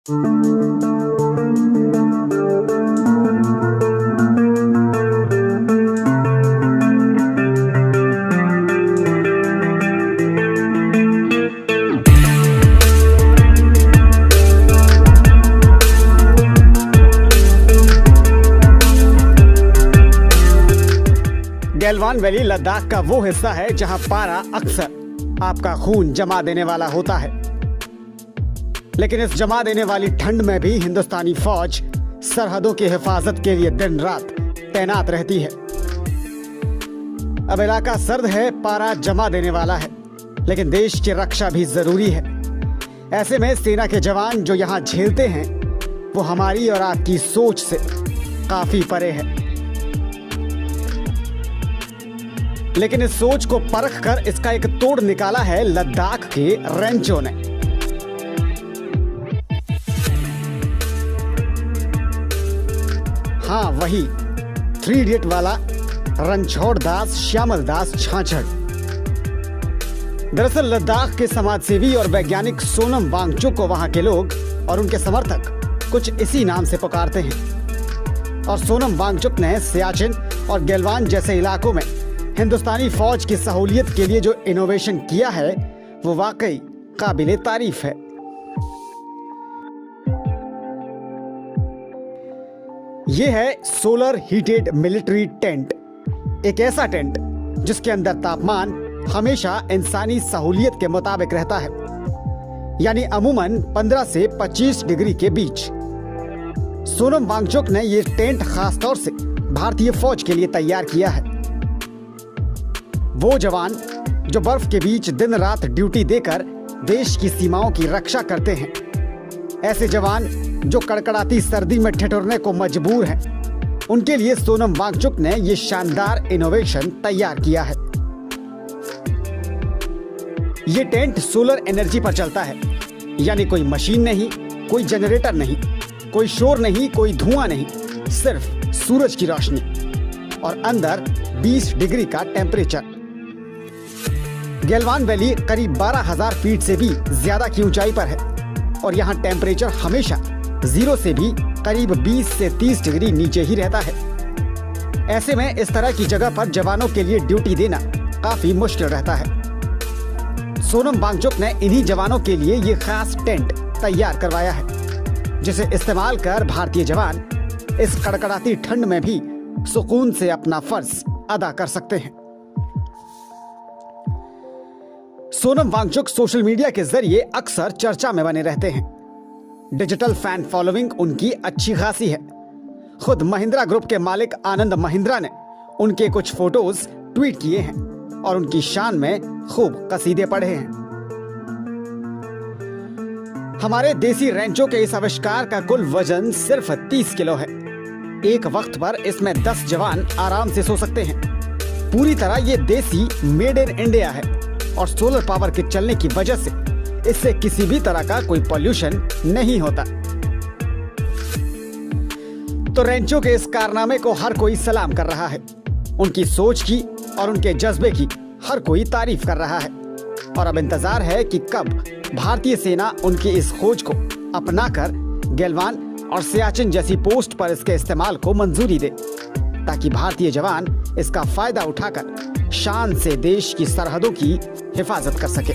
गैलवान valley Ladakh का वो हिस्सा है जहां पारा अक्सर आपका खून जमा देने वाला होता है, लेकिन इस जमा देने वाली ठंड में भी हिंदुस्तानी फौज सरहदों की हिफाजत के लिए दिन रात तैनात रहती है। अब इलाका सर्द है, पारा जमा देने वाला है, लेकिन देश की रक्षा भी जरूरी है। ऐसे में सेना के जवान जो यहाँ झेलते हैं वो हमारी और आपकी सोच से काफी परे है। लेकिन इस सोच को परख कर इसका एक तोड़ निकाला है लद्दाख के रेंचो ने। हाँ, वही 3 इडियट वाला रणछोड़ दास श्यामल दास छाछड़। दरअसल लद्दाख के समाजसेवी और वैज्ञानिक सोनम वांगचुक को वहां के लोग और उनके समर्थक कुछ इसी नाम से पुकारते हैं। और सोनम वांगचुक ने सियाचिन और गैलवान जैसे इलाकों में हिंदुस्तानी फौज की सहूलियत के लिए जो इनोवेशन किया है वो वाकई काबिले तारीफ है। ये है सोलर हीटेड मिलिट्री टेंट, एक ऐसा टेंट जिसके अंदर तापमान हमेशा इंसानी सहूलियत के मुताबिक रहता है, यानी अमूमन 15 से 25 डिग्री के बीच। सोनम वांगचुक ने ये टेंट खासतौर से भारतीय फौज के लिए तैयार किया है। वो जवान जो बर्फ के बीच दिन रात ड्यूटी देकर देश की सीमाओं की रक्षा करते हैं, ऐसे जवान जो कड़कड़ाती सर्दी में ठिठुरने को मजबूर हैं, उनके लिए सोनम वांगचुक ने ये शानदार इनोवेशन तैयार किया है। ये टेंट सोलर एनर्जी पर चलता है, यानी कोई मशीन नहीं, कोई जनरेटर नहीं, कोई शोर नहीं, कोई धुआं नहीं, सिर्फ सूरज की रोशनी और अंदर 20 डिग्री का टेम्परेचर। गैलवान वैली करीब 12,000 फीट से भी ज्यादा की ऊंचाई पर है और यहाँ टेम्परेचर हमेशा 0 से भी करीब 20 से 30 डिग्री नीचे ही रहता है। ऐसे में इस तरह की जगह पर जवानों के लिए ड्यूटी देना काफी मुश्किल रहता है। सोनम वांगचुक ने इन्हीं जवानों के लिए ये खास टेंट तैयार करवाया है, जिसे इस्तेमाल कर भारतीय जवान इस कड़कड़ाती ठंड में भी सुकून से अपना फर्ज अदा कर सकते हैं। सोनम वांगचुक सोशल मीडिया के जरिए अक्सर चर्चा में बने रहते हैं। डिजिटल फैन फॉलोइंग उनकी अच्छी खासी है। खुद महिंद्रा ग्रुप के मालिक आनंद महिंद्रा ने उनके कुछ फोटोज ट्वीट किए हैं और उनकी शान में खूब कसीदे पढ़े हैं। हमारे देसी रेंचो के इस आविष्कार का कुल वजन सिर्फ 30 किलो है। एक वक्त पर इसमें 10 जवान आराम से सो सकते हैं। पूरी तरह ये देसी मेड इन इंडिया है और सोलर पावर के चलने की वजह से इससे किसी भी तरह का कोई पॉल्यूशन नहीं होता। तो रेंचो के इस कारनामे को हर कोई सलाम कर रहा है। उनकी सोच की और उनके जज्बे की हर कोई तारीफ कर रहा है और अब इंतजार है कि कब भारतीय सेना उनकी इस खोज को अपनाकर गैलवान और सियाचिन जैसी पोस्ट पर इसके इस्तेमाल को मंजूरी दे, ताकि भारतीय जवान इसका फायदा उठाकर शान से देश की सरहदों की हिफाजत कर सके।